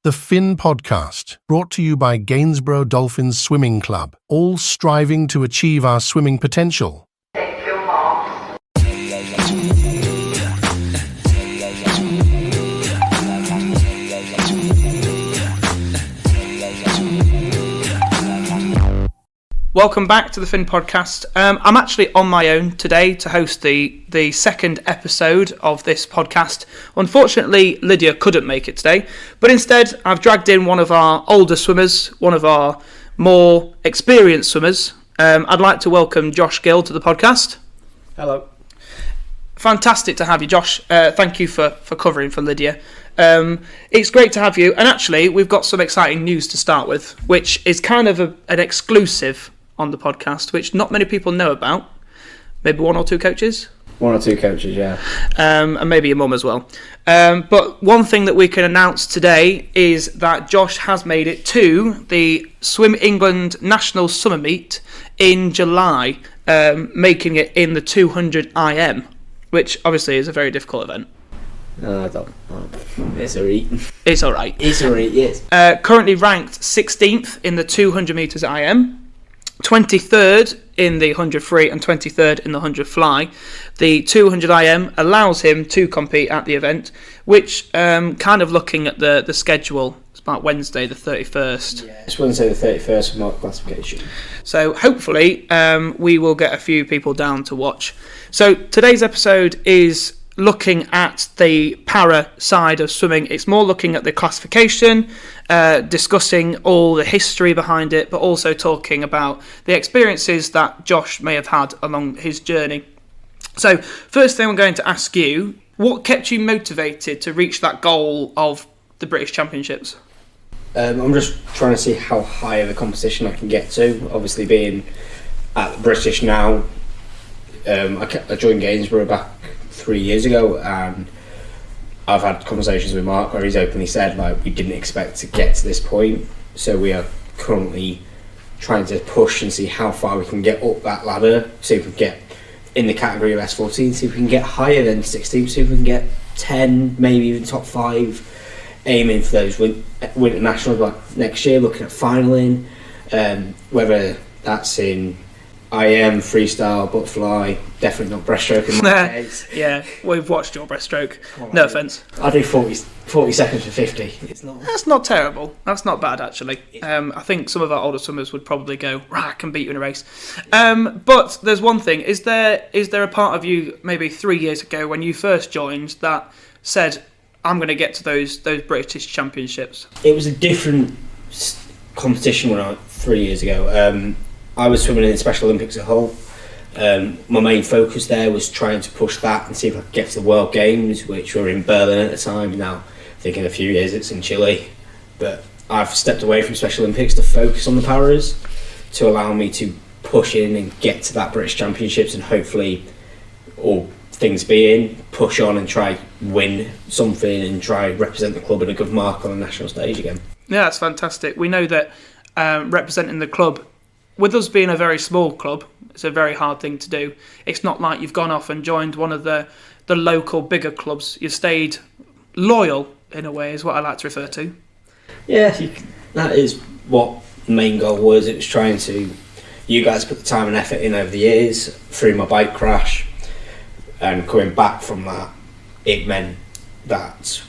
The Phin podcast, brought to you by Gainsborough Dolphins Swimming Club, all striving to achieve our swimming potential. Welcome back to the Phin podcast. I'm actually on my own today to host the second episode of this podcast. Unfortunately, Lydia couldn't make it today, but instead I've dragged in one of our older swimmers, one of our more experienced swimmers. I'd like to welcome Josh Gill to the podcast. Hello. Fantastic to have you, Josh. Thank you for covering for Lydia. It's great to have you, and actually we've got some exciting news to start with, which is kind of an exclusive on the podcast, which not many people know about. Maybe one or two coaches? One or two coaches, yeah. And maybe your mum as well. But one thing that we can announce today is that Josh has made it to the Swim England National Summer Meet in July, making it in the 200 IM, which obviously is a very difficult event. It's alright. It's alright. It's alright, yes. Currently ranked 16th in the 200 metres IM, 23rd in the 100 free and 23rd in the 100 fly. The 200 IM allows him to compete at the event, which kind of looking at the schedule, it's about Wednesday the 31st. Yeah, it's Wednesday the 31st for mark classification. So hopefully we will get a few people down to watch. So today's episode is looking at the para side of swimming. It's more looking at the classification, discussing all the history behind it, but also talking about the experiences that Josh may have had along his journey. So first thing I'm going to ask you, what kept you motivated to reach that goal of the British Championships? I'm just trying to see how high of a competition I can get to. Obviously being at the British now, I joined Gainsborough back 3 years ago, and I've had conversations with Mark where he's openly said we didn't expect to get to this point, so we are currently trying to push and see how far we can get up that ladder, see if we can get in the category of S14, see if we can get higher than 16, see if we can get 10, maybe even top 5, aiming for those winter nationals next year, looking at finaling, whether that's in IM, freestyle, butterfly, definitely not breaststroke in my case. Yeah, we've watched your breaststroke. No offence. I do 40 seconds for 50. That's not terrible. That's not bad, actually. I think some of our older swimmers would probably go, I can beat you in a race. But there's one thing. Is there a part of you, maybe 3 years ago, when you first joined, that said, I'm going to get to those British Championships? It was a different competition 3 years ago. I was swimming in the Special Olympics at Hull. My main focus there was trying to push that and see if I could get to the World Games, which were in Berlin at the time. Now, I think in a few years it's in Chile. But I've stepped away from Special Olympics to focus on the Paras, to allow me to push in and get to that British Championships, and hopefully, all things being, push on and try win something and try represent the club in a good mark on the national stage again. Yeah, that's fantastic. We know that representing the club, with us being a very small club, it's a very hard thing to do. It's not like you've gone off and joined one of the local bigger clubs. You've stayed loyal, in a way, is what I like to refer to. Yeah, that is what the main goal was. It was trying to... You guys put the time and effort in over the years, through my bike crash, and coming back from that, it meant that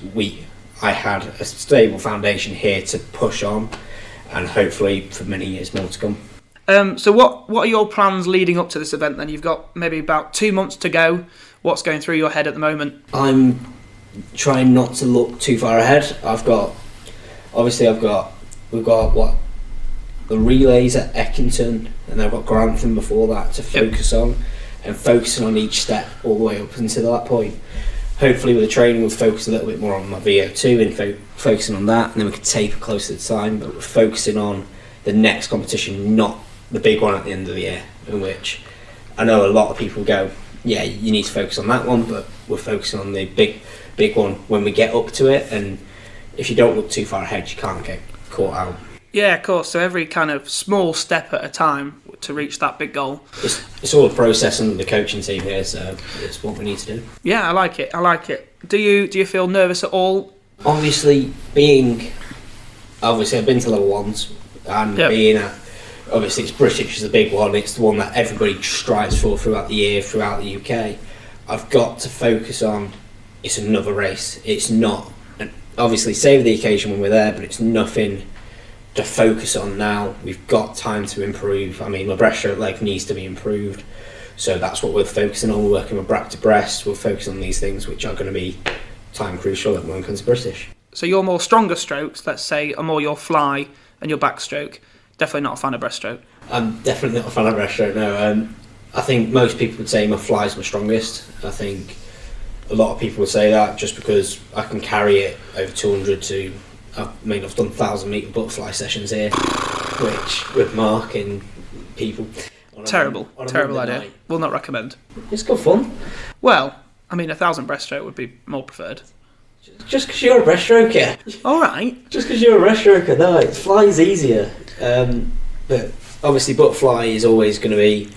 I had a stable foundation here to push on, and hopefully for many years more to come. So what are your plans leading up to this event then? You've got maybe about 2 months to go. What's going through your head at the moment? I'm trying not to look too far ahead. We've got the relays at Eckington, and I've got Grantham before that to focus on, and focusing on each step all the way up until that point. Hopefully with the training we'll focus a little bit more on my VO2 and focusing on that, and then we can taper closer to the time, but we're focusing on the next competition, not the big one at the end of the year, in which I know a lot of people go, yeah, you need to focus on that one, but we're focusing on the big one when we get up to it, and if you don't look too far ahead, you can't get caught out. Yeah, of course, so every kind of small step at a time to reach that big goal. It's all a process under the coaching team here, so it's what we need to do. Yeah, I like it. Do you feel nervous at all? Obviously, being obviously I've been to level ones, and Yep. being at, obviously it's British is the big one, it's the one that everybody strives for throughout the year, throughout the UK. I've got to focus on, it's another race, it's not, and obviously save the occasion when we're there, but it's nothing to focus on now. We've got time to improve. I mean, my breaststroke leg needs to be improved, so that's what we're focusing on. We're working with back to breast, we're focusing on these things which are going to be time crucial when it comes to British. So your more stronger strokes, let's say, are more your fly and your backstroke. Definitely not a fan of breaststroke. I'm definitely not a fan of breaststroke, no. I think most people would say my fly is my strongest. I think a lot of people would say that just because I can carry it over 200 to, I mean, I've done 1,000 metre butterfly sessions here, which with Mark and people. Terrible Monday idea. night. Will not recommend. It's good fun. Well, I mean, 1,000 breaststroke would be more preferred. Just because you're a breaststroker. All right. Just because you're a breaststroker, no, fly's easier. But obviously butterfly is always going to be,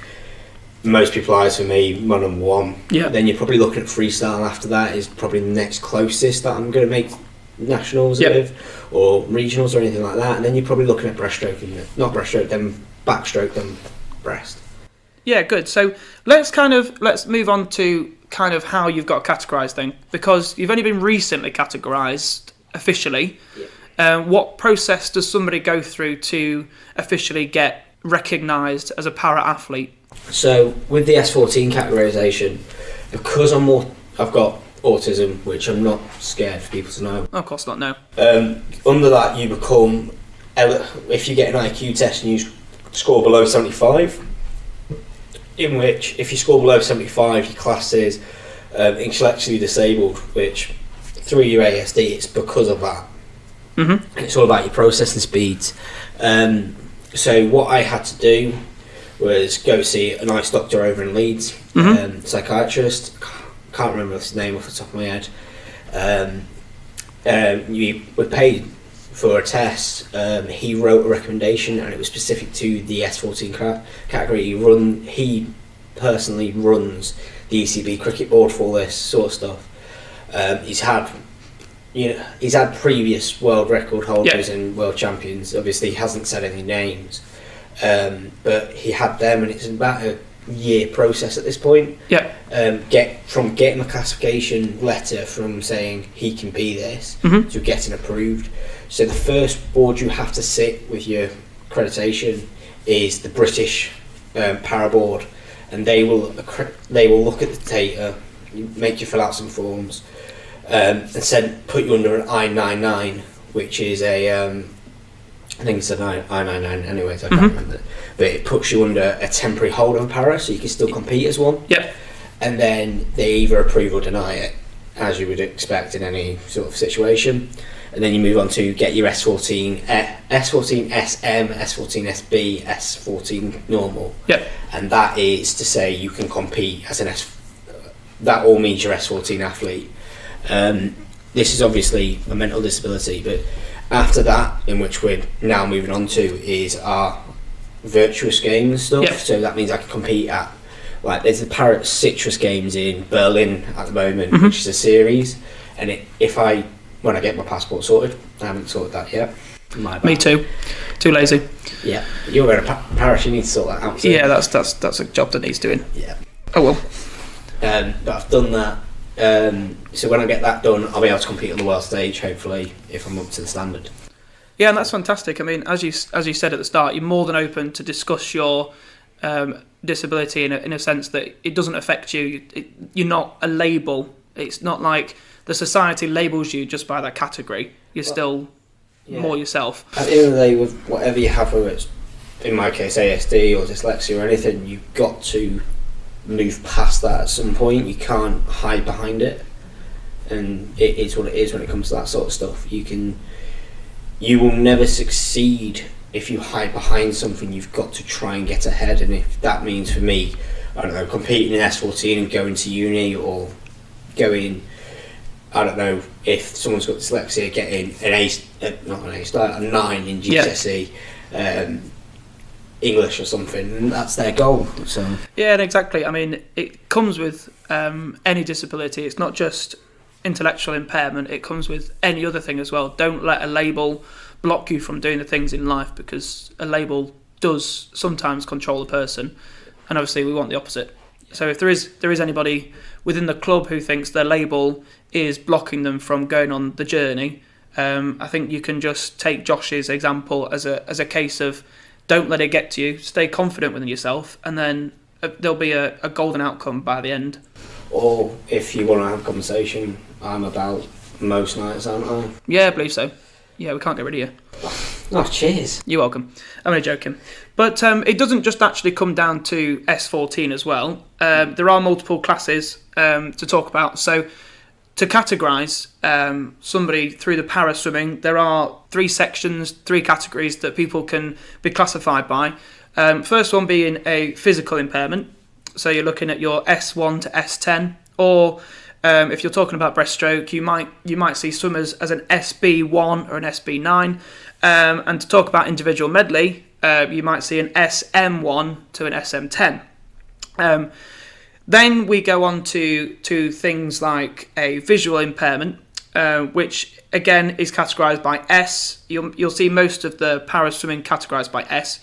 most people's eyes for me, my number one. Yeah. Then you're probably looking at freestyle after that is probably the next closest that I'm going to make nationals Yep. with, or regionals or anything like that. And then you're probably looking at breaststroke, and not breaststroke, then backstroke, then breast. Yeah, good. So let's move on to kind of how you've got categorised then, because you've only been recently categorised officially. Yeah. What process does somebody go through to officially get recognised as a para athlete? So with the S14 categorisation, because I've got autism, which I'm not scared for people to know. Oh, of course not. No. Under that, you become, if you get an IQ test and you score below 75, in which if you score below 75, your class is intellectually disabled, which through your ASD, it's because of that. Mm-hmm. And it's all about your processing speeds. So what I had to do was go see a nice doctor over in Leeds, psychiatrist. Can't remember his name off the top of my head. We were paid for a test. He wrote a recommendation, and it was specific to the S14 category. He personally runs the ECB cricket board for all this sort of stuff. He's had previous world record holders and world champions. Obviously, he hasn't said any names, but he had them, and it's about a year process at this point. Yeah. Getting a classification letter from saying he can be this to getting approved. So the first board you have to sit with your accreditation is the British para board, and they will look at the data, make you fill out some forms, and put you under an I-99, which is a I think it's an I-99 anyways, I can't remember. But it puts you under a temporary hold of a para, so you can still compete as one. Yep. And then they either approve or deny it, as you would expect in any sort of situation. And then you move on to get your S14, S14 SM, S14 SB, S14 normal. Yep. And that is to say you can compete as an that all means you're S14 athlete. This is obviously a mental disability, but after that, in which we're now moving on to, is our virtuous games stuff. Yep. So that means I can compete at, like, there's the Parrot Citrus Games in Berlin at the moment, which is a series. And when I get my passport sorted, I haven't sorted that yet. Me too. Too lazy. Yeah, you're wearing a Paris, you need to sort that out. So. Yeah, that's a job that needs doing. Yeah. Oh well. But I've done that. So when I get that done, I'll be able to compete on the world stage, hopefully, if I'm up to the standard. Yeah, and that's fantastic. I mean, as you said at the start, you're more than open to discuss your disability in a sense that it doesn't affect you. You're not a label. It's not like the society labels you just by that category. You're still more yourself. At the end of the day, with whatever you have, whether it's, in my case, ASD or dyslexia or anything, you've got to move past that at some point. You can't hide behind it, and it is what it is when it comes to that sort of stuff. You will never succeed if you hide behind something. You've got to try and get ahead, and if that means, for me, I don't know, competing in S14 and going to uni, or going, I don't know, if someone's got dyslexia, getting a 9 in GCSE, English or something, and that's their goal. So yeah, and exactly. I mean, it comes with any disability. It's not just intellectual impairment. It comes with any other thing as well. Don't let a label block you from doing the things in life, because a label does sometimes control a person, and obviously we want the opposite. So if there is anybody within the club who thinks their label is blocking them from going on the journey, I think you can just take Josh's example as a case of, don't let it get to you, stay confident within yourself, and then there'll be a golden outcome by the end. Or if you want to have a conversation, I'm about most nights, aren't I? Yeah, I believe so. Yeah, we can't get rid of you. Oh, cheers. You're welcome. I'm only joking. But it doesn't just actually come down to S14 as well. There are multiple classes to talk about. So to categorise somebody through the para swimming, there are 3 sections, 3 categories that people can be classified by. First one being a physical impairment. So you're looking at your S1 to S10, or if you're talking about breaststroke, you might see swimmers as an SB1 or an SB9. And to talk about individual medley, you might see an SM1 to an SM10. Then we go on to things like a visual impairment, which again is categorised by S. You'll see most of the para swimming categorised by S,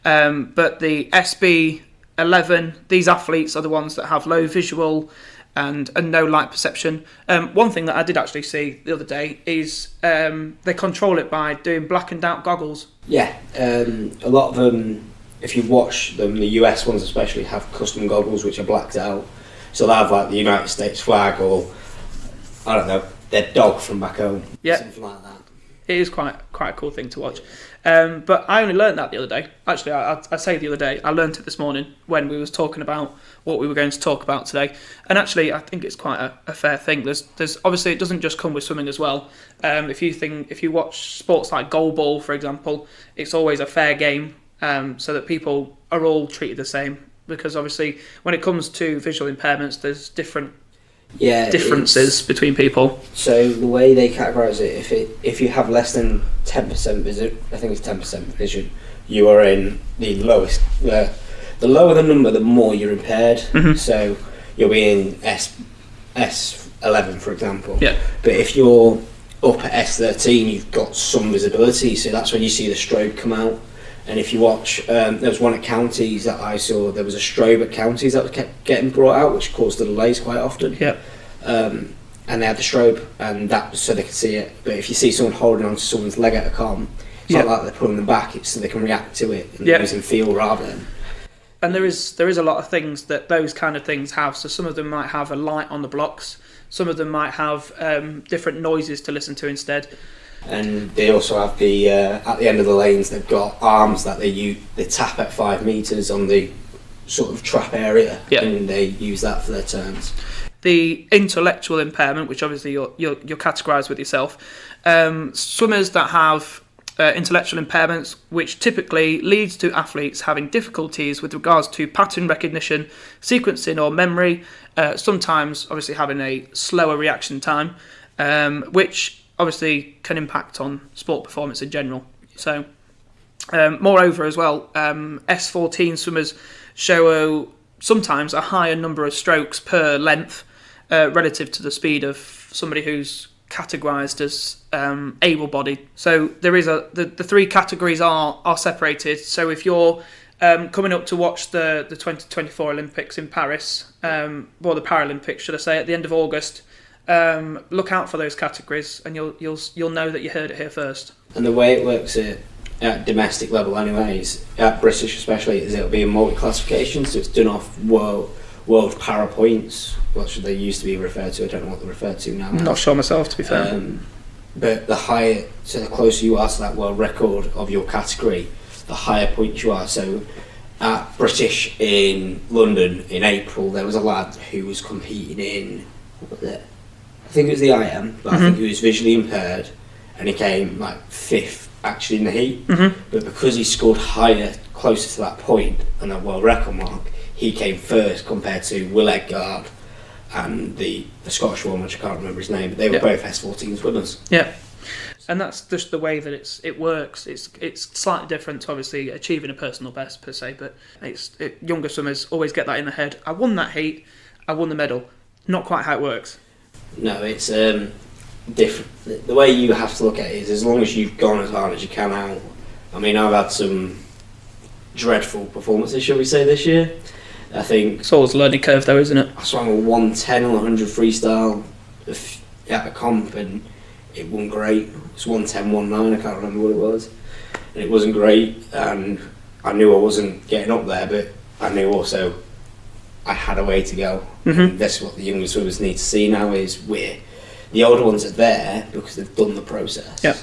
but the SB11, these athletes are the ones that have low visual and no light perception. One thing that I did actually see the other day is they control it by doing blackened out goggles. Yeah, a lot of them, if you watch them, the US ones especially, have custom goggles which are blacked out. So they'll have like the United States flag, or I don't know, their dog from back home. Yeah. Something like that. It is quite a cool thing to watch. But I only learned that the other day. Actually, I say the other day, I learned it this morning when we was talking about what we were going to talk about today. And actually, I think it's quite a fair thing. There's obviously, it doesn't just come with swimming as well. If you watch sports like goalball, for example, it's always a fair game, so that people are all treated the same. Because obviously, when it comes to visual impairments, there's differences between people. So the way they categorise it, if you have less than 10% vision, I think it's 10% vision, you are in the lowest. The lower the number, the more you're impaired. Mm-hmm. So you'll be in S11, for example. Yeah. But if you're up at S13, you've got some visibility. So that's when you see the strobe come out. And if you watch, there was one at Counties that I saw, there was a strobe at Counties that was kept getting brought out, which caused the delays quite often. Yeah. And they had the strobe, and that was so they could see it. But if you see someone holding onto someone's leg at a com, it's not like they're pulling them back, it's so they can react to it and using feel rather than... And there is a lot of things that those kind of things have. So some of them might have a light on the blocks, some of them might have different noises to listen to instead. And they also have the at the end of the lanes, they've got arms that they tap at 5 metres on the sort of trap area, and they use that for their turns. The intellectual impairment, which obviously you're categorised with yourself, swimmers that have intellectual impairments, which typically leads to athletes having difficulties with regards to pattern recognition, sequencing or memory, sometimes obviously having a slower reaction time, which obviously can impact on sport performance in general. So, moreover as well, S14 swimmers show sometimes a higher number of strokes per length relative to the speed of somebody who's categorised as able-bodied. So there is the 3 categories are separated. So if you're coming up to watch the 2024 Olympics in Paris, or the Paralympics, should I say, at the end of August, look out for those categories, and you'll know that you heard it here first. And the way it works at domestic level, anyways, at British especially, is it'll be a multi-classification, so it's done off world para points. What should they used to be referred to? I don't know what they're referred to now. I'm not sure myself, to be fair. But the closer you are to that world record of your category, the higher points you are. So at British in London in April, there was a lad who was competing in, what was it? I think it was the IM, but I think he was visually impaired, and he came like 5th actually in the heat. Mm-hmm. But because he scored higher, closer to that point and that world record mark, he came first compared to Will Edgard and the Scottish one, which I can't remember his name, but they were both S14 swimmers. Yeah. And that's just the way that it works. It's slightly different to obviously achieving a personal best per se, but younger swimmers always get that in their head. I won that heat, I won the medal. Not quite how it works. No, it's different. The way you have to look at it is, as long as you've gone as hard as you can out. I mean, I've had some dreadful performances, shall we say, this year. I think It's always a learning curve, though, isn't it? I swam a 110 or 100 freestyle at a comp, and it wasn't great. It's 110, 19, I can't remember what it was, and it wasn't great. And I knew I wasn't getting up there, but I knew also I had a way to go. And that's what the younger swimmers need to see now, is the older ones are there because they've done the process. Yeah.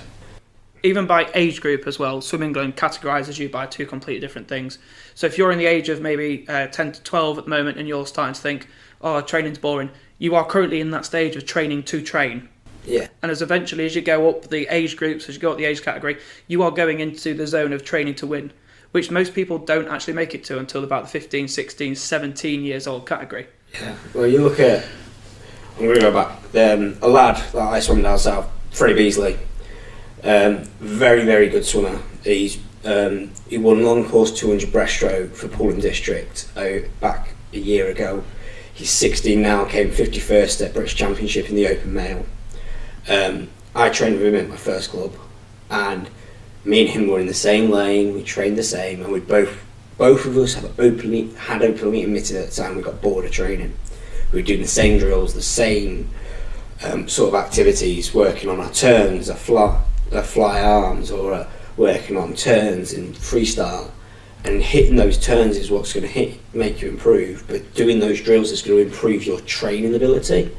Even by age group as well, Swim England categorises you by two completely different things. So if you're in the age of maybe 10 to 12 at the moment and you're starting to think, oh, training's boring, you are currently in that stage of training to train. Yeah. And as you go up the age groups, as you go up the age category, you are going into the zone of training to win, which most people don't actually make it to until about the 15, 16, 17 years old category. Yeah. Well, you look at, I'm going to go back, a lad that I swam down south, Freddie Beasley, very, very good swimmer. He won long course 200 breaststroke for Poole District back a year ago. He's 16 now, came 51st at British Championship in the Open Male. I trained with him at my first club, and me and him were in the same lane, we trained the same, and we both of us had openly admitted at the time we got bored of training. We were doing the same drills, the same sort of activities, working on our turns, our fly arms, or working on turns in freestyle. And hitting those turns is what's going to make you improve, but doing those drills is going to improve your training ability.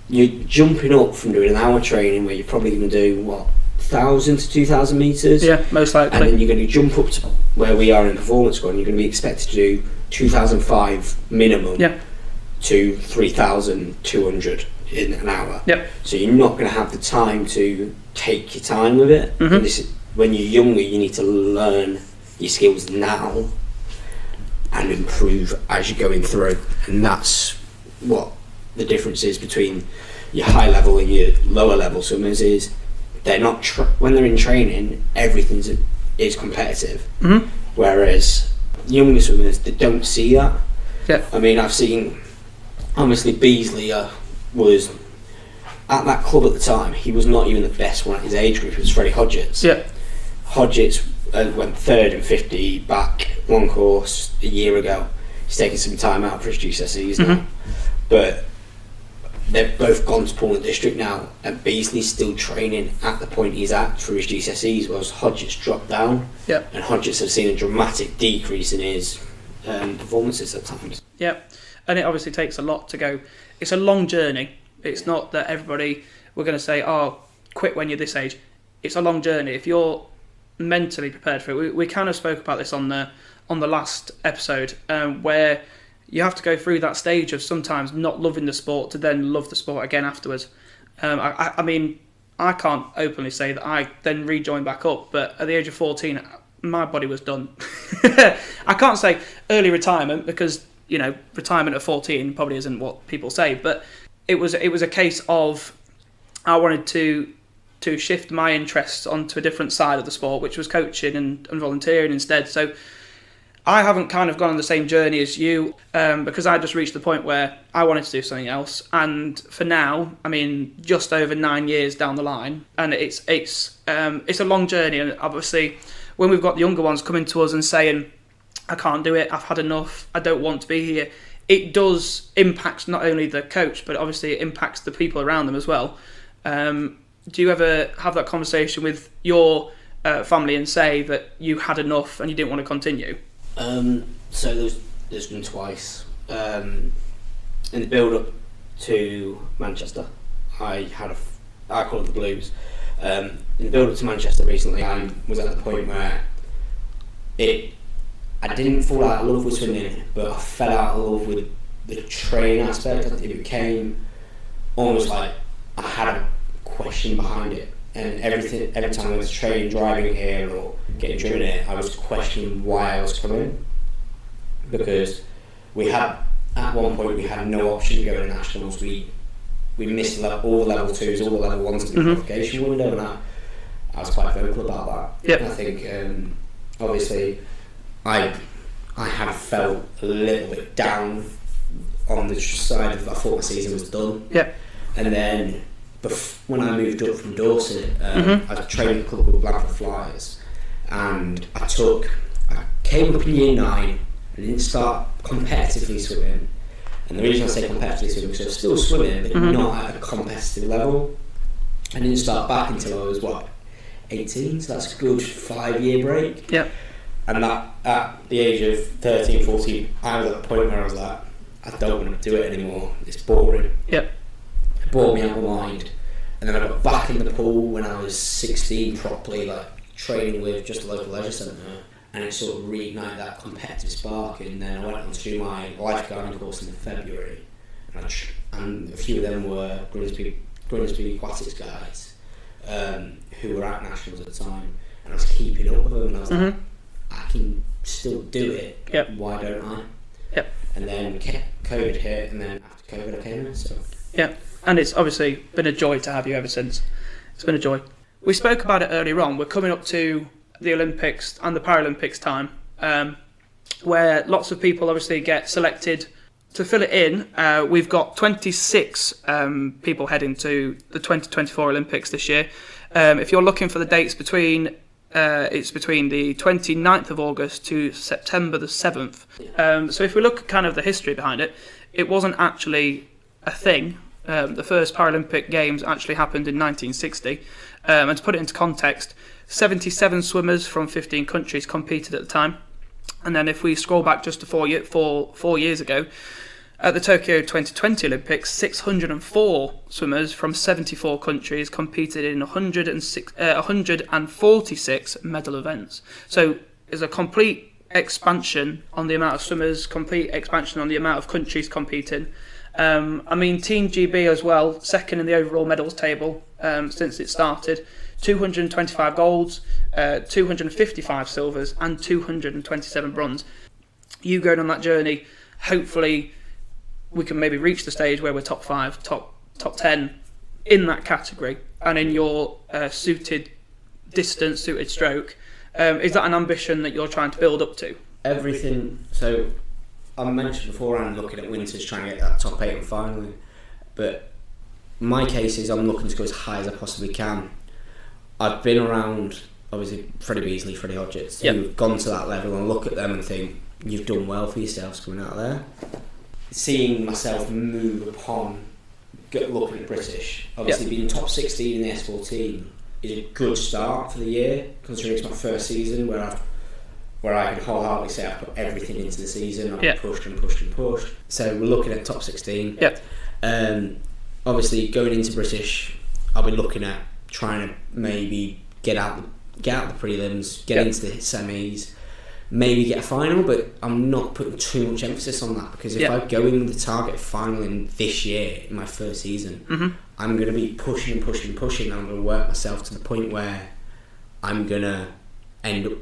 You're jumping up from doing an hour training where you're probably going to do 1,000 to 2,000 metres. Yeah, most likely. And then you're going to jump up to where we are in performance score, and you're going to be expected to do 2005 minimum to 3,200 in an hour. Yep. So you're not going to have the time to take your time with it. When you're younger, you need to learn your skills now and improve as you're going through, and that's what the difference is between your high level and your lower level swimmers. Is they're not when they're in training, everything is competitive, whereas younger swimmers, they don't see that. I mean, I've seen, obviously Beasley was at that club at the time. He was not even the best one at his age group. It was Freddie Hodgetts. Hodgetts went third in 50 back one course a year ago. He's taking some time out for his GCSEs now, but they've both gone to Poole District now, and Beasley's still training at the point he's at for his GCSEs, whereas Hodgetts dropped down, and Hodgetts has seen a dramatic decrease in his performances at times. And it obviously takes a lot to go. It's a long journey. It's not that everybody, we're going to say, oh, quit when you're this age. It's a long journey. If you're mentally prepared for it, we kind of spoke about this on the last episode, where you have to go through that stage of sometimes not loving the sport to then love the sport again afterwards. I mean, I can't openly say that I then rejoined back up, but at the age of 14, my body was done. I can't say early retirement, because retirement at 14 probably isn't what people say, but it was a case of I wanted to shift my interests onto a different side of the sport, which was coaching and volunteering instead. So I haven't kind of gone on the same journey as you, because I just reached the point where I wanted to do something else. And for now, I mean, just over 9 years down the line, and it's a long journey. And obviously, when we've got the younger ones coming to us and saying, I can't do it, I've had enough, I don't want to be here, it does impact not only the coach, but obviously it impacts the people around them as well. Do you ever have that conversation with your family and say that you had enough and you didn't want to continue? So there's been twice. In the build-up to Manchester, I call it the blues. In the build-up to Manchester recently, I was at the point where I didn't fall out of love with swimming, but I fell out of love with the training aspect. It became almost like I had a question behind it, and every time I was training, driving here or getting driven here, I was questioning why I was coming, because at one point we had no option to go to nationals. We missed all the level 2s, all the level 1s in the qualification window, and I was quite vocal about that. And I think obviously I had felt a little bit down on the side of I thought my season was done. And then when I moved up from Dorset, I trained at a club called Blanford Flyers, and I came up in year 9. I didn't start competitively swimming, and the reason I say competitively swimming is I was still swimming, but not at a competitive level. I didn't start back until I was 18, so that's a good 5-year break. Yep. And that at the age of 13, 14, I was at the point where I was like, I don't want to do it anymore. It's boring. Yep. It bored me out of my mind. And then I got back in the pool when I was 16 properly, training with just a local leisure centre, and it sort of reignited that competitive spark. And then I went on to do my lifeguarding course in February, and a few of them were Grimsby Aquatics guys who were at nationals at the time, and I was keeping up with them, and I was like, I can still do it. Yep. Why don't I? Yep. And then COVID hit, and then after COVID I came in. So. Yeah, and it's obviously been a joy to have you ever since. It's been a joy. We spoke about it earlier on. We're coming up to the Olympics and the Paralympics time, where lots of people obviously get selected to fill it in. We've got 26 people heading to the 2024 Olympics this year. If you're looking for the dates it's between the 29th of August to September the 7th. So if we look at kind of the history behind it, it wasn't actually a thing. The first Paralympic Games actually happened in 1960. And to put it into context, 77 swimmers from 15 countries competed at the time. And then if we scroll back just to 4 years ago, at the Tokyo 2020 Olympics, 604 swimmers from 74 countries competed in 146 medal events. So there's a complete expansion on the amount of swimmers, complete expansion on the amount of countries competing. Team GB as well, second in the overall medals table since it started. 225 golds, 255 silvers, and 227 bronze. You going on that journey, hopefully we can maybe reach the stage where we're top 5, top 10 in that category, and in your suited stroke. Is that an ambition that you're trying to build up to? Everything. So I mentioned beforehand looking at winters, trying to get that top 8 and finally, but my case is I'm looking to go as high as I possibly can. I've been around, obviously, Freddie Beasley, Freddie Hodgetts, who've gone to that level, and look at them and think, you've done well for yourselves coming out there. Seeing myself move upon looking at British, obviously being top 16 in the S14 is a good start for the year, considering it's my first season where I can wholeheartedly say I've put everything into the season. I've pushed and pushed and pushed. So we're looking at top 16. Obviously going into British, I'll be looking at trying to maybe get out the prelims, get into the semis, maybe get a final, but I'm not putting too much emphasis on that, because if I go in with the target final in this year, in my first season, I'm going to be pushing and pushing and pushing, and I'm going to work myself to the point where I'm going to end up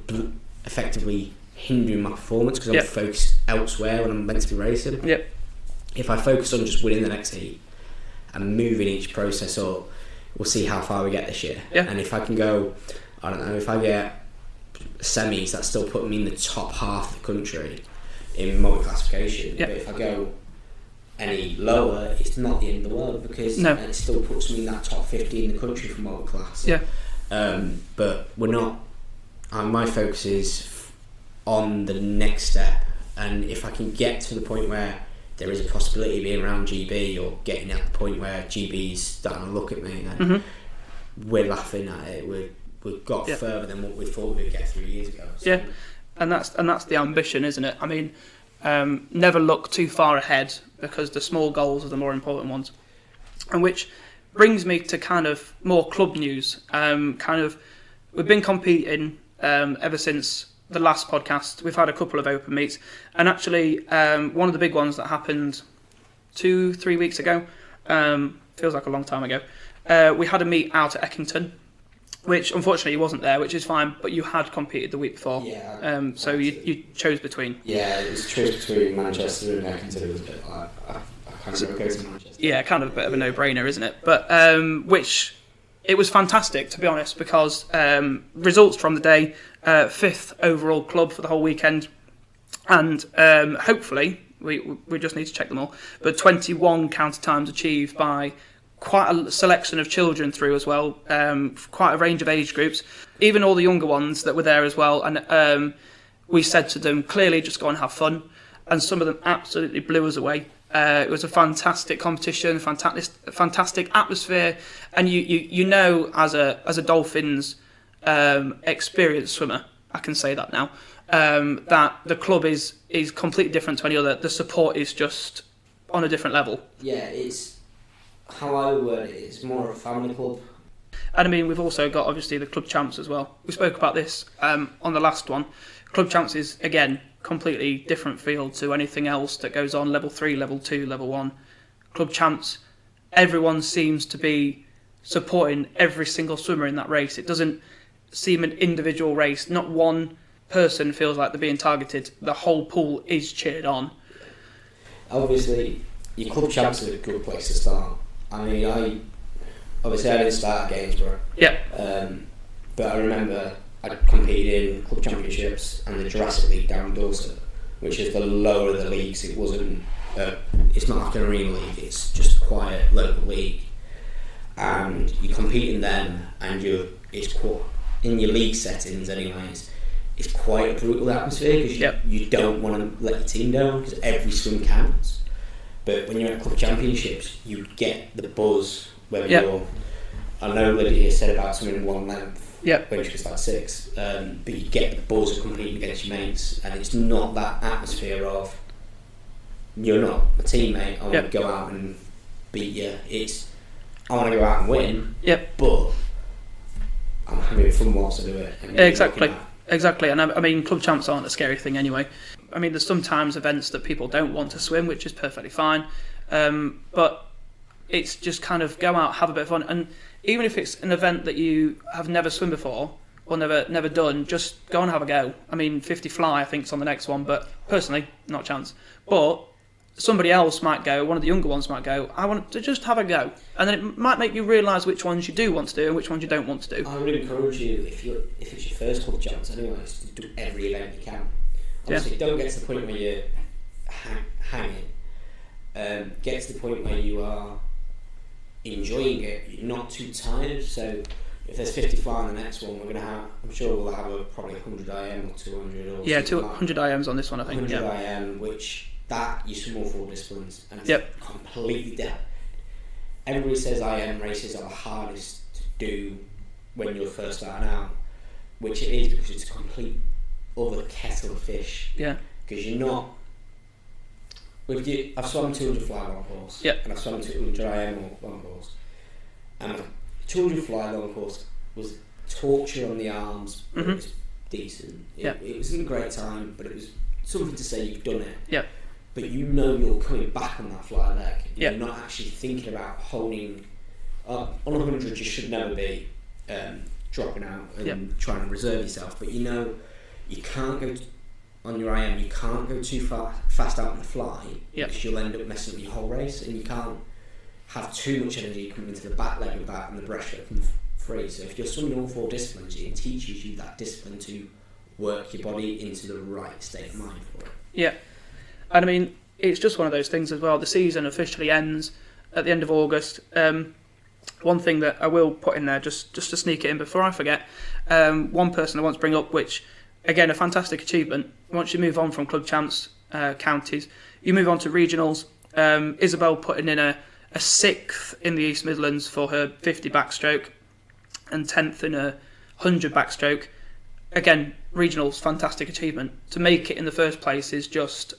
effectively hindering my performance because I'm focused elsewhere when I'm meant to be racing. If I focus on just winning the next heat and moving each process up, we'll see how far we get this year. And if I can go, I don't know, if I get semis, that's still putting me in the top half of the country in multi-classification. But if I go any lower, it's not the end of the world, because it still puts me in that top 50 in the country for multi-class. But we're not. My focus is on the next step, and if I can get to the point where there is a possibility of being around GB, or getting at the point where GB's starting to look at me, then we're laughing at it. We've got further than what we thought we'd get 3 years ago. So. And that's the ambition, isn't it? I mean, never look too far ahead, because the small goals are the more important ones. And which brings me to kind of more club news. We've been competing ever since the last podcast. We've had a couple of open meets, and actually one of the big ones that happened 2-3 weeks ago, feels like a long time ago, we had a meet out at Eckington, which unfortunately you wasn't there, which is fine, but you had competed the week before. So you chose between. It was a choice between Manchester and Eckington. It was a bit like, I kind of go to Manchester. Kind of a bit of a no-brainer, isn't it? But which it was fantastic, to be honest, because results from the day, 5th overall club for the whole weekend, and hopefully we just need to check them all, but 21 counter times achieved by quite a selection of children through as well, quite a range of age groups, even all the younger ones that were there as well. And we said to them, clearly just go and have fun. And some of them absolutely blew us away. It was a fantastic competition, fantastic atmosphere. And you know, as a Dolphins experienced swimmer, I can say that now, that the club is completely different to any other. The support is just on a different level. Yeah, it's how I would word it. It's more of a family club. And I mean, we've also got obviously the club champs as well. We spoke about this on the last one. Club champs is again completely different field to anything else that goes on. Level 3, level 2, level 1. Club champs, everyone seems to be supporting every single swimmer in that race. It doesn't seem an individual race. Not one person feels like they're being targeted. The whole pool is cheered on. Obviously, your club champs is a good place to start. I mean, I didn't start at Gainsborough. Yeah. But I remember I competed in club championships and the Jurassic League down in Dorset, which is the lower of the leagues. It wasn't. It's not like an arena league. It's just a quiet local league, and you compete in them, and it's quite in your league settings, anyways. It's quite a brutal atmosphere because you don't want to let your team down because every swim counts. But when you're at club championships, you get the buzz. Whether you're, I know Lydia said about swimming one length when she was like 6, but you get the buzz of competing against your mates, and it's not that atmosphere of you're not a teammate. I want to go out and beat you. It's I want to go out and win. But I'm having fun whilst I do it. Exactly, and I mean, club champs aren't a scary thing anyway. I mean, there's sometimes events that people don't want to swim, which is perfectly fine, but it's just kind of go out, have a bit of fun, and even if it's an event that you have never swum before or never done, just go and have a go. I mean, 50 fly I think is on the next one, but personally, not a chance. But somebody else might go, one of the younger ones might go, I want to just have a go, and then it might make you realise which ones you do want to do and which ones you don't want to do. I would encourage you, if it's your first club chance anyways, to do every event you can. Obviously, don't get to the point where you're hanging. Get to the point where you are enjoying it, you're not too tired. So if there's 50 fly on the next one, I'm sure we'll have probably 100 IM or 200 or 200 IMs on this one I think. 100 IM, which that you swim all 4 disciplines, and it's completely different. Everybody says IM races are the hardest to do when you're first starting out, which it is because it's a complete other kettle of fish. Yeah. Because you're not. I've swum 200 fly long course, and I've swum 200 IM long course, and 200 fly long course was torture on the arms, but it was decent. It wasn't a great time, but it was something to say you've done it. Yeah. But you know you're coming back on that fly leg. You're not actually thinking about holding. On 100 you should never be dropping out and trying to reserve yourself, but you know you can't go on your IM, you can't go too fast out on the fly because you'll end up messing up your whole race, and you can't have too much energy coming into the back leg of that and the breaststroke and free. So if you're swimming all 4 disciplines, it teaches you that discipline to work your body into the right state of mind for it. Yeah, and I mean, it's just one of those things as well. The season officially ends at the end of August. One thing that I will put in there, just to sneak it in before I forget, one person I want to bring up, which again, a fantastic achievement. Once you move on from club champs, counties, you move on to regionals. Isabel putting in a 6th in the East Midlands for her 50 backstroke and 10th in a 100 backstroke. Again, regionals, fantastic achievement. To make it in the first place is just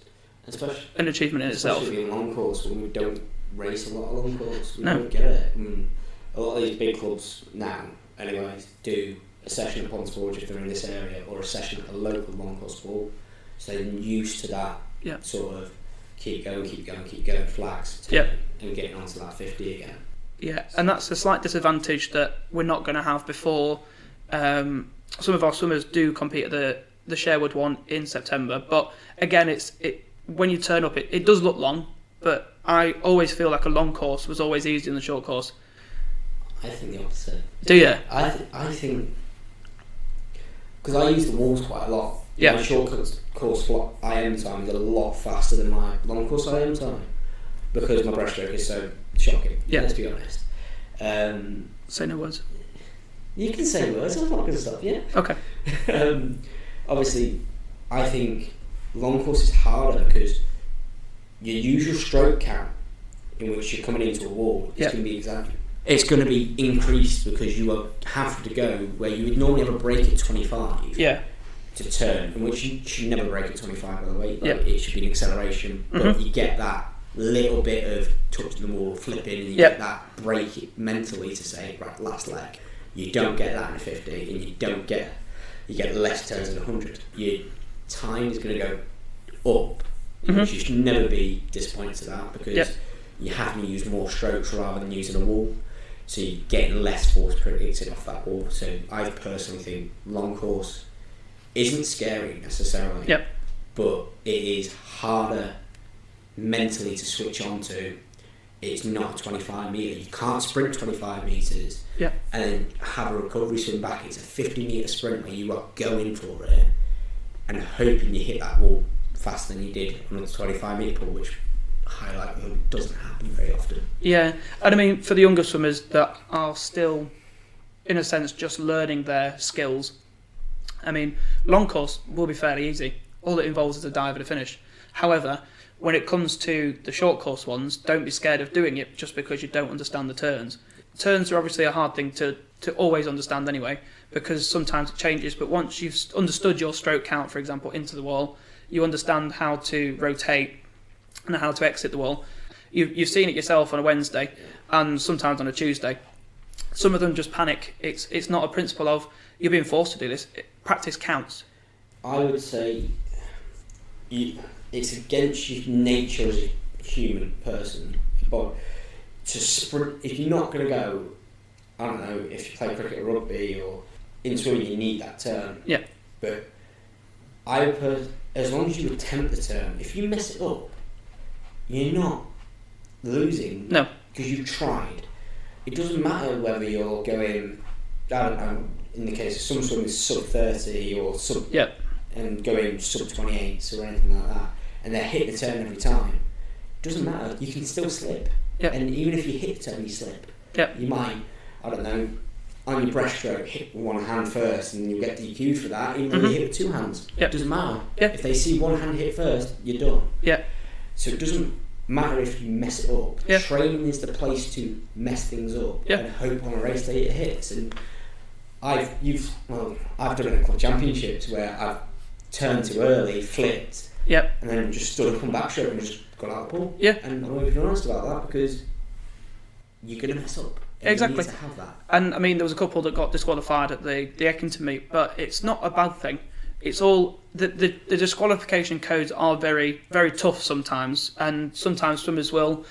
an achievement in itself. Especially in long course, when we don't race a lot of long course, we don't get it. A lot of these big clubs now, anyways, do a session at Pond Forge if they're in this area, or a session at a local long course pool. So they're used to that sort of keep going flags and getting onto that 50 again. Yeah, and that's a slight disadvantage that we're not going to have before. Some of our swimmers do compete at the Sherwood one in September, but again, when you turn up, it does look long, but I always feel like a long course was always easier than the short course. I think the opposite. Do you? I think because I use the walls quite a lot. My short course IM time is a lot faster than my long course IM time because my breaststroke is so shocking. Let's be honest. Say no words. You can say words, I'm not going to stop you. Okay. Obviously, I think long course is harder because your usual stroke count in which you're coming into a wall is going to be exactly. It's going to be increased because you have to go where you would normally have a break at 25 to turn, in which you should never break at 25, by the way. It should be an acceleration, but you get that little bit of touching the wall, flipping, and you get that break mentally to say, right, last leg. You don't get that in a 50, and you get less turns in 100. Your time is going to go up, which you should never be disappointed to that because you have to use more strokes rather than using a wall. So you're getting less force predicted off that wall. So I personally think long course isn't scary necessarily, but it is harder mentally to switch on to. It's not a 25 metre. You can't sprint 25 metres and then have a recovery swim back. It's a 50 metre sprint where you are going for it and hoping you hit that wall faster than you did on a 25 metre pool, which highlight doesn't happen very often. Yeah, and I mean, for the younger swimmers that are still, in a sense, just learning their skills, I mean, long course will be fairly easy. All it involves is a dive and a finish. However, when it comes to the short course ones, don't be scared of doing it just because you don't understand the turns. Turns are obviously a hard thing to always understand anyway, because sometimes it changes, but once you've understood your stroke count, for example, into the wall, you understand how to rotate and how to exit the wall. You've seen it yourself on a Wednesday and sometimes on a Tuesday. Some of them just panic. It's not a principle of you're being forced to do this. Practice counts. I would say it's against your nature as a human person. But to sprint, if you're not going to go, I don't know, if you play cricket or rugby or in swimming, you need that turn. Yeah. But as long as you attempt the turn, if you mess it up, you're not losing. No. Because you've tried. It doesn't matter whether you're going, I don't know, in the case of some swimmers sub 30 or sub and going sub 28 or anything like that, and they're hitting the turn every time. It doesn't matter, you can still slip. And even if you hit the turn, you slip. You might, I don't know, on your breaststroke, hit with one hand first and you'll get DQ'd for that, even though you hit with two hands. It doesn't matter. If they see one hand hit first, you're done. So it doesn't matter if you mess it up. Training is the place to mess things up and hope on a race day it hits. And I've done it at club championships where I've turned too early, flipped, and then just stood up on back stroke and just got out of the pool. And I'm even honest about that because you're going to mess up. Exactly. You need to have that. And I mean, there was a couple that got disqualified at the Eckington meet, but it's not a bad thing. It's all the disqualification codes are very, very tough sometimes, and sometimes swimmers will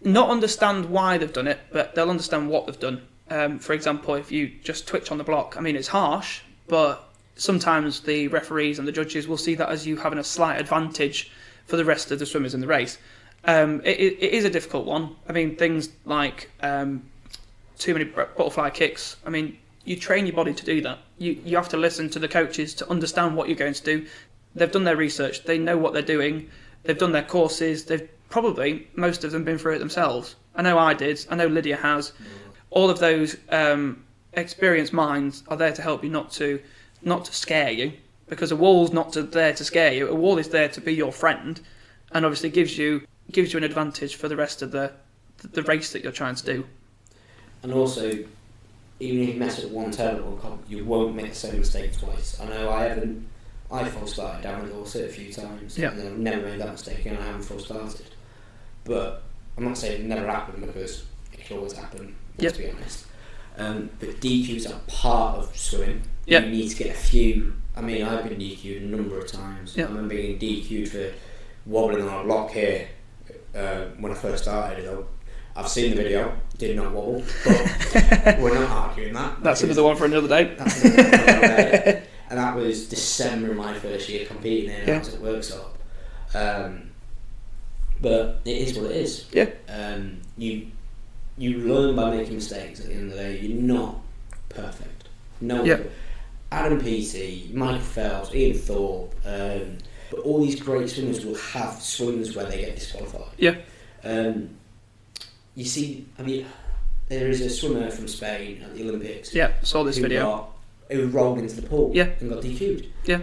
not understand why they've done it, but they'll understand what they've done. For example, if you just twitch on the block, I mean, it's harsh, but sometimes the referees and the judges will see that as you having a slight advantage for the rest of the swimmers in the race. It is a difficult one. I mean, things like too many butterfly kicks. I mean, you train your body to do that. You have to listen to the coaches to understand what you're going to do. They've done their research. They know what they're doing. They've done their courses. They've probably, most of them, been through it themselves. I know I did. I know Lydia has. All of those experienced minds are there to help you, not to scare you, because a wall's not there to scare you. A wall is there to be your friend, and obviously gives you an advantage for the rest of the race that you're trying to do. And also, even if you mess up one turn at World Cup, you won't make the same mistake twice. I know I false started down at Dorset a few times, and then I've never made that mistake, and I haven't false started. But I'm not saying it never happened, because it can always happen, to be honest. But DQs are part of swimming. You need to get a few. I mean, I've been DQ'd a number of times. I remember being DQ'd for wobbling on a block here when I first started. I've seen the video, did not wobble, but we're not arguing that. That's another one for another day. And that was December of my first year competing in out at Workshop. But it is what it is. You learn by making mistakes at the end of the day. You're not perfect. No one. Adam Peaty, Michael Phelps, Ian Thorpe, but all these great swimmers will have swims where they get disqualified. You see, I mean, there is a swimmer from Spain at the Olympics. Yeah, saw this video. Who rolled into the pool Yeah. and got DQ'd. Yeah.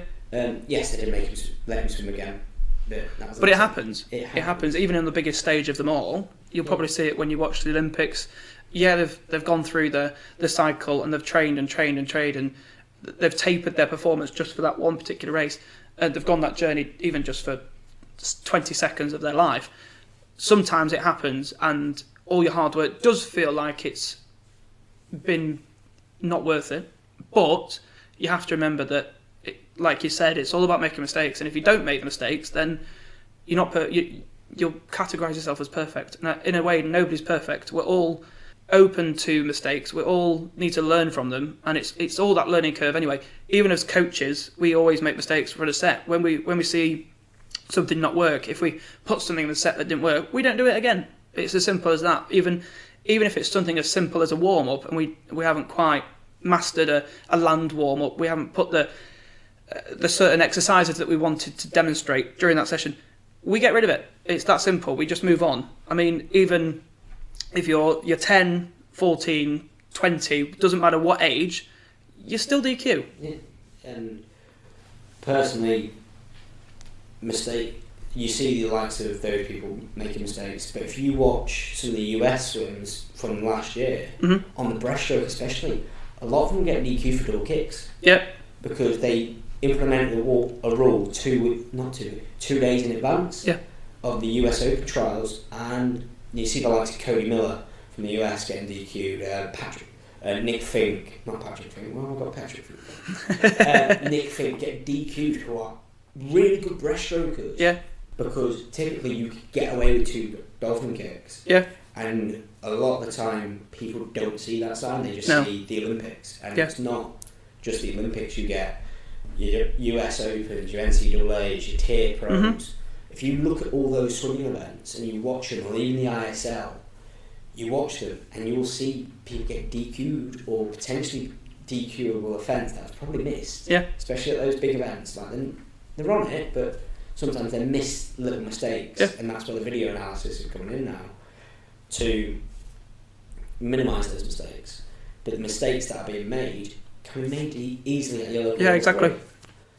Yes, they didn't let him swim again. But it happens. It happens. Even in the biggest stage of them all. You'll probably see it when you watch the Olympics. Yeah, they've gone through the cycle and they've trained and they've tapered their performance just for that one particular race. And they've gone that journey even just for 20 seconds of their life. Sometimes it happens and all your hard work does feel like it's been not worth it. But you have to remember that, like you said, it's all about making mistakes. And if you don't make the mistakes, then you're not you'll categorise yourself as perfect. And in a way, nobody's perfect. We're all open to mistakes. We all need to learn from them, and it's all that learning curve anyway. Even as coaches, we always make mistakes for a set. When we see something not work, if we put something in the set that didn't work, we don't do it again. It's as simple as that. Even if it's something as simple as a warm up, and we haven't quite mastered a land warm up, we haven't put the certain exercises that we wanted to demonstrate during that session, we get rid of it. It's that simple. We just move on. I mean, even if you're 10, 14, 20, doesn't matter what age, you're still DQ. Yeah. And personally, you see the likes of those people making mistakes, but if you watch some of the US swims from last year, on the breaststroke especially, a lot of them get DQ for double kicks. Yep. Because they implemented a rule 2 days in advance of the US Open trials, and you see the likes of Cody Miller from the US getting DQ'd, Nick Fink, not Patrick Fink, well, I've got Patrick Fink. Nick Fink get DQ'd, who are really good breaststrokers. Yeah. Because typically you could get away with 2 dolphin kicks. Yeah. And a lot of the time people don't see that side, they just see the Olympics. And it's not just the Olympics, you get your US Opens, your NCAAs, your tier pros. If you look at all those swimming events and you watch them, or even the ISL, you watch them and you will see people get DQ'd or potentially DQable offence that's probably missed. Yeah. Especially at those big events. Like they're on it, but sometimes they miss little mistakes, and that's where the video analysis is coming in now to minimise those mistakes. But the mistakes that are being made can be made easily at your local. Yeah, exactly.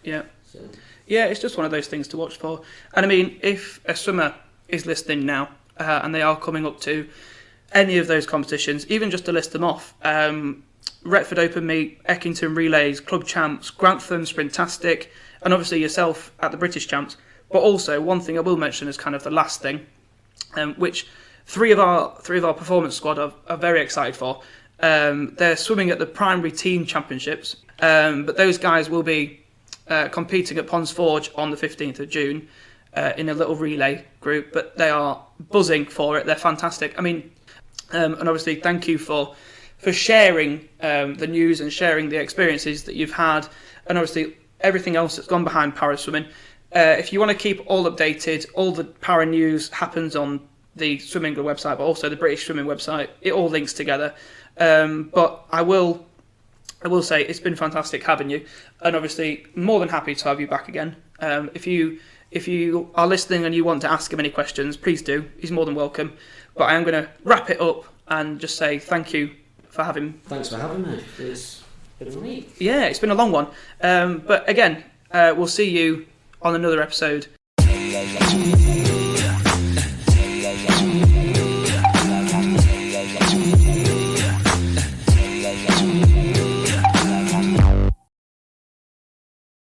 Yeah. So. Yeah, it's just one of those things to watch for. And I mean, if a swimmer is listening now and they are coming up to any of those competitions, even just to list them off, Retford Open Meet, Eckington Relays, Club Champs, Grantham Sprintastic, and obviously yourself at the British Champs. But also, one thing I will mention is kind of the last thing, which three of our performance squad are very excited for. They're swimming at the primary team championships, but those guys will be competing at Ponds Forge on the 15th of June in a little relay group, but they are buzzing for it. They're fantastic. I mean, and obviously thank you for sharing the news and sharing the experiences that you've had, and obviously everything else that's gone behind para swimming. If you want to keep all updated, all the para news happens on the Swimming Club website, but also the British Swimming website. It all links together. But I will say it's been fantastic having you, and obviously more than happy to have you back again. If you are listening and you want to ask him any questions, please do. He's more than welcome. But I am going to wrap it up and just say thank you for having. Thanks for having me. It's been a week. Yeah, it's been a long one. But again, we'll see you on another episode